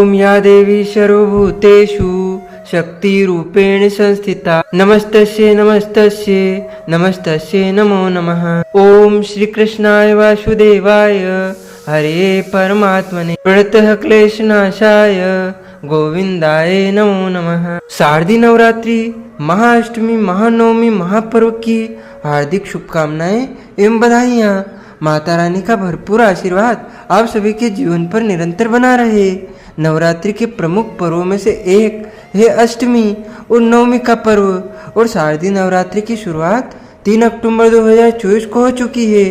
ओम या देवी सर्वभूतेषु शक्तिरूपेण संस्थिता नमस्तस्यै नमस्तस्यै नमस्तस्यै नमो नमः। ओम श्री कृष्णाय वासुदेवाय हरे परमात्मने प्रणतः क्लेशनाशाय गोविंदाय नमो नमः। शारदीय नवरात्रि महाअष्टमी महानवमी महापर्व की हार्दिक शुभकामनाएं एवं बधाइयाँ। माता रानी का भरपूर आशीर्वाद आप सभी के जीवन पर निरंतर बना रहे। नवरात्रि के प्रमुख पर्वों में से एक है अष्टमी और नवमी का पर्व और शारदीय नवरात्रि की शुरुआत 3 अक्टूबर 2024 को हो चुकी है।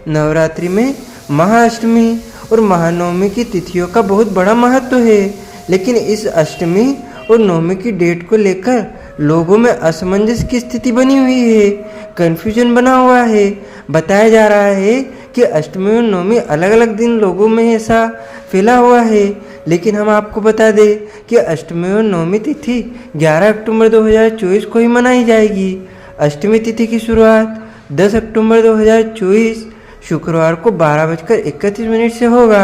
नवरात्रि में महाअष्टमी और महानवमी की तिथियों का बहुत बड़ा महत्व है, लेकिन इस अष्टमी और नवमी की डेट को लेकर लोगों में असमंजस की स्थिति बनी हुई है, कंफ्यूजन बना हुआ है। बताया जा रहा है कि अष्टमी और नवमी अलग अलग दिन लोगों में ऐसा फैला हुआ है, लेकिन हम आपको बता दें कि अष्टमी और नवमी तिथि 11 अक्टूबर 2024 को ही मनाई जाएगी। अष्टमी तिथि की शुरुआत 10 अक्टूबर 2024 शुक्रवार को 12:31 से होगा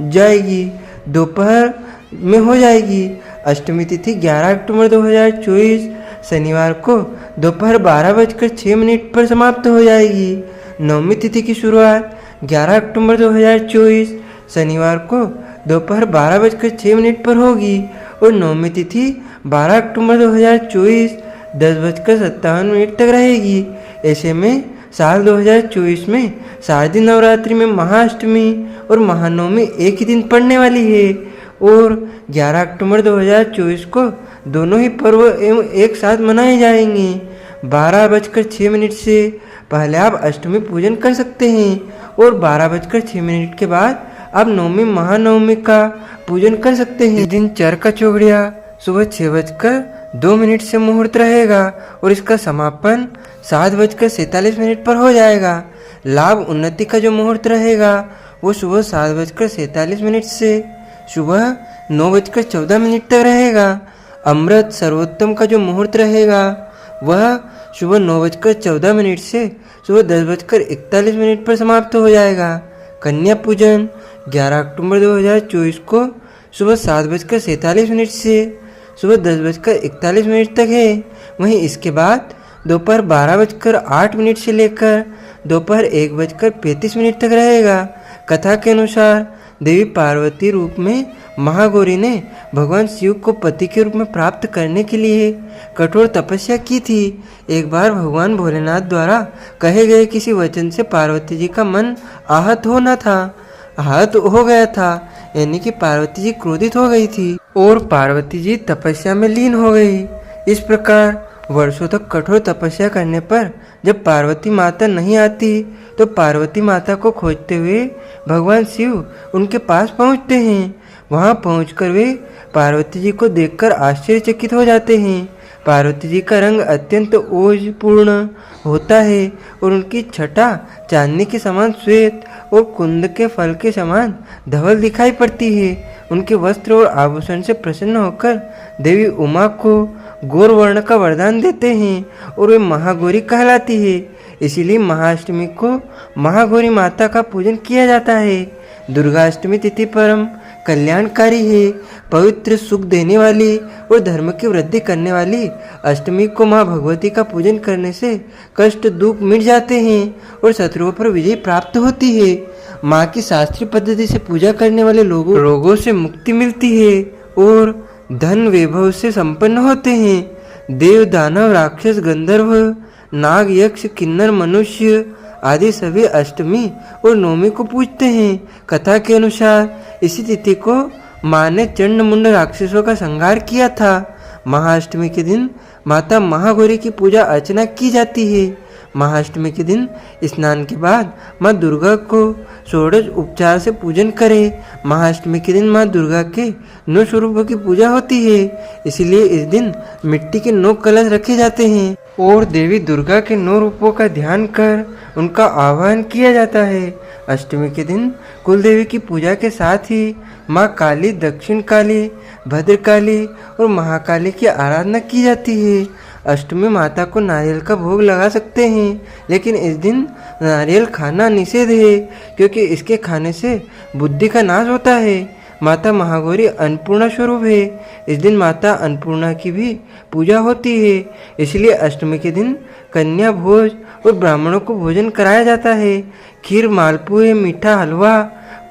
जाएगी, दोपहर में हो जाएगी। अष्टमी तिथि 11 अक्टूबर 2024 शनिवार को दोपहर 12:06 पर समाप्त हो जाएगी। नवमी तिथि की शुरुआत 11 अक्टूबर 2024 शनिवार को दोपहर 12:06 पर होगी और नवमी तिथि 12 अक्टूबर 2024 10:57 तक रहेगी। ऐसे में साल 2024 में शारदीय नवरात्रि में महाअष्टमी और महानवमी एक ही दिन पड़ने वाली है और 11 अक्टूबर 2024 को दोनों ही पर्व एवं एक साथ मनाए जाएंगे। 12:06 से पहले आप अष्टमी पूजन कर सकते हैं और 12:06 के बाद आप नवमी महानवमी का पूजन कर सकते हैं। इस दिन चरका चौघड़िया सुबह 6:02 से मुहूर्त रहेगा और इसका समापन 7:47 पर हो जाएगा। लाभ उन्नति का जो मुहूर्त रहेगा वो सुबह 7:47 से सुबह 9:14 तक रहेगा। अमृत सर्वोत्तम का जो मुहूर्त रहेगा वह सुबह 9:14 से सुबह 10:41 पर समाप्त हो जाएगा। कन्या पूजन 11 अक्टूबर 2024 को सुबह 7:47 से सुबह 10:41 तक है। वहीं इसके बाद दोपहर 12:08 से लेकर दोपहर 1:35 तक रहेगा। कथा के अनुसार देवी पार्वती रूप में महागौरी ने भगवान शिव को पति के रूप में प्राप्त करने के लिए कठोर तपस्या की थी। एक बार भगवान भोलेनाथ द्वारा कहे गए किसी वचन से पार्वती जी का मन आहत हो गया था, यानी कि पार्वती जी क्रोधित हो गई थी और पार्वती जी तपस्या में लीन हो गई। इस प्रकार वर्षों तक कठोर तपस्या करने पर जब पार्वती माता नहीं आती तो पार्वती माता को खोजते हुए भगवान शिव उनके पास पहुंचते हैं। वहां पहुंचकर वे पार्वती जी को देखकर आश्चर्यचकित हो जाते हैं। पार्वती जी का रंग अत्यंत ओजपूर्ण होता है और उनकी छटा चांदनी के समान श्वेत और कुंद के फल के समान धवल दिखाई पड़ती है। उनके वस्त्र और आभूषण से प्रसन्न होकर देवी उमा को गौर वर्ण का वरदान देते हैं और वे महागौरी कहलाती है। इसीलिए महाअष्टमी को महागौरी माता का पूजन किया जाता है। दुर्गाष्टमी तिथि परम कल्याणकारी है, पवित्र सुख देने वाली और धर्म की वृद्धि करने वाली अष्टमी को माँ भगवती का पूजन करने से कष्ट दुख मिट जाते हैं और शत्रुओं पर विजय प्राप्त होती है। माँ की शास्त्रीय पद्धति से पूजा करने वाले लोगों रोगों से मुक्ति मिलती है और धन वैभव से संपन्न होते हैं। देव दानव राक्षस गंधर्व नाग यक्ष किन्नर मनुष्य आदि सभी अष्टमी और नवमी को पूजते हैं। कथा के अनुसार इसी तिथि को माँ ने चंड मुंड राक्षसों का संहार किया था। महाअष्टमी के दिन माता महागौरी की पूजा अर्चना की जाती है। महाअष्टमी के दिन स्नान के बाद माँ दुर्गा को षोडश उपचार से पूजन करें। महाअष्टमी के दिन माँ दुर्गा के 9 स्वरूपों की पूजा होती है, इसलिए इस दिन मिट्टी के 9 कलश रखे जाते हैं और देवी दुर्गा के 9 रूपों का ध्यान कर उनका आह्वान किया जाता है। अष्टमी के दिन कुल देवी की पूजा के साथ ही माँ काली, दक्षिण काली, भद्रकाली और महाकाली की आराधना की जाती है। अष्टमी माता को नारियल का भोग लगा सकते हैं, लेकिन इस दिन नारियल खाना निषेध है क्योंकि इसके खाने से बुद्धि का नाश होता है। माता महागौरी अन्नपूर्णा स्वरूप है। इस दिन माता अन्नपूर्णा की भी पूजा होती है। इसलिए अष्टमी के दिन कन्या भोज और ब्राह्मणों को भोजन कराया जाता है। खीर, मालपुए, मीठा हलवा,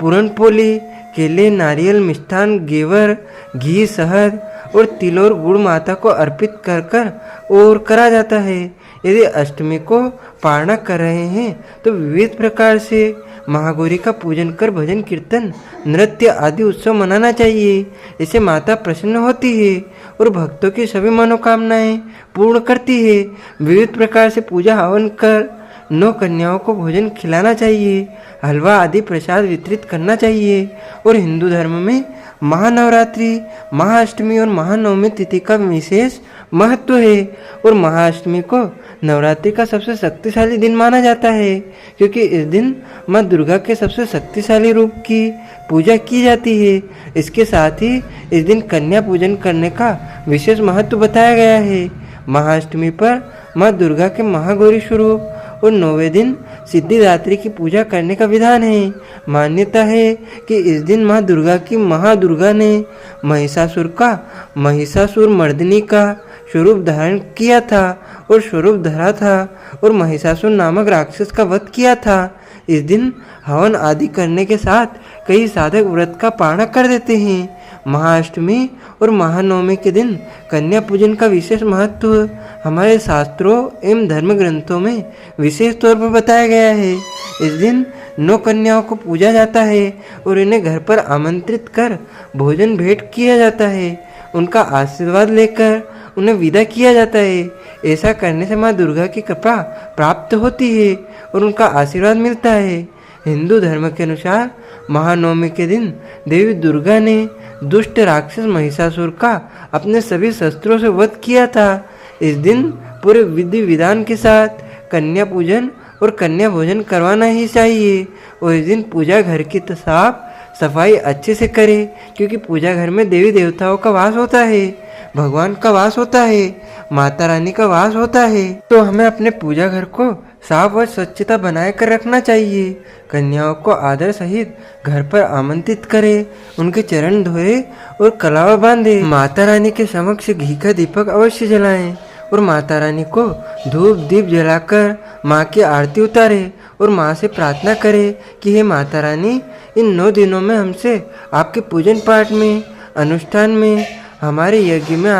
पूरन पोली, केले, नारियल, मिष्ठान, घेवर, घी, शहद और तिल और गुड़ माता को अर्पित कर कर और करा जाता है। यदि अष्टमी को पारणा कर रहे हैं तो विविध प्रकार से महागौरी का पूजन कर भजन, कीर्तन, नृत्य आदि उत्सव मनाना चाहिए। इससे माता प्रसन्न होती है और भक्तों की सभी मनोकामनाएं पूर्ण करती है। विविध प्रकार से पूजा हवन कर 9 कन्याओं को भोजन खिलाना चाहिए, हलवा आदि प्रसाद वितरित करना चाहिए। और हिंदू धर्म में महानवरात्रि, महाअष्टमी और महानवमी तिथि का विशेष महत्व है। और महाअष्टमी को नवरात्रि का सबसे शक्तिशाली दिन माना जाता है, क्योंकि इस दिन माँ दुर्गा के सबसे शक्तिशाली रूप की पूजा की जाती है। इसके साथ ही इस दिन कन्या पूजन करने का विशेष महत्व बताया गया है। महाअष्टमी पर माँ दुर्गा के महागौरी स्वरूप और 9वें दिन सिद्धिदात्री की पूजा करने का विधान है। मान्यता है कि इस दिन माँ दुर्गा की महादुर्गा ने महिषासुर मर्दिनी का स्वरूप धारण किया था और स्वरूप धरा था और महिषासुर नामक राक्षस का वध किया था। इस दिन हवन आदि करने के साथ कई साधक व्रत का पारण कर देते हैं। महाअष्टमी और महानवमी के दिन कन्या पूजन का विशेष महत्व हमारे शास्त्रों एवं धर्म ग्रंथों में विशेष तौर पर बताया गया है। इस दिन 9 कन्याओं को पूजा जाता है और इन्हें घर पर आमंत्रित कर भोजन भेंट किया जाता है। उनका आशीर्वाद लेकर उन्हें विदा किया जाता है। ऐसा करने से माँ दुर्गा की कृपा प्राप्त होती है और उनका आशीर्वाद मिलता है। हिंदू धर्म के अनुसार महानवमी के दिन देवी दुर्गा ने दुष्ट राक्षस महिषासुर का अपने सभी शस्त्रों से वध किया था। इस दिन पूरे विधि विधान के साथ कन्या पूजन और कन्या भोजन करवाना ही चाहिए। और इस दिन पूजा घर की साफ सफाई अच्छे से करें, क्योंकि पूजा घर में देवी देवताओं का वास होता है, भगवान का वास होता है, माता रानी का वास होता है। तो हमें अपने पूजा घर को साफ और स्वच्छता बनाए कर रखना चाहिए। कन्याओं को आदर सहित घर पर आमंत्रित करें, उनके चरण धोए और कलावा बांधे। माता रानी के समक्ष घी का दीपक अवश्य जलाएं और माता रानी को धूप दीप जलाकर माँ की आरती उतारे और माँ से प्रार्थना करें कि हे माता रानी, इन 9 दिनों में हमसे आपके पूजन पाठ में, अनुष्ठान में, हमारे यज्ञ में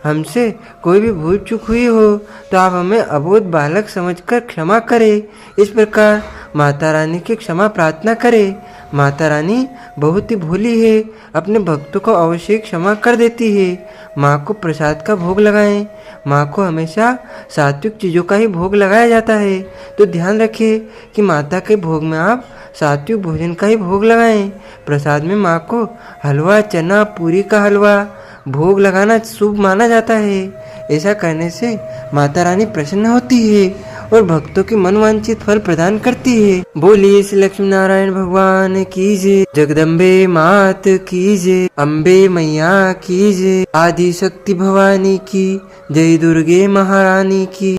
हमसे कोई भी भूल चूक हुई हो तो आप हमें अबोध बालक समझकर क्षमा करें। इस प्रकार माता रानी की क्षमा प्रार्थना करें। माता रानी बहुत ही भोली है, अपने भक्तों को अवश्य क्षमा कर देती है। माँ को प्रसाद का भोग लगाएं। माँ को हमेशा सात्विक चीज़ों का ही भोग लगाया जाता है, तो ध्यान रखें कि माता के भोग में आप सात्विक भोजन का ही भोग लगाएं। प्रसाद में माँ को हलवा, चना, पूरी का हलवा भोग लगाना शुभ माना जाता है। ऐसा करने से माता रानी प्रसन्न होती है और भक्तों की मनवांछित फल प्रदान करती है। बोलिए श्री लक्ष्मी नारायण भगवान की जय, जगदम्बे मात की जय, अम्बे मैया की जय, आदि शक्ति भवानी की जय, दुर्गे महारानी की।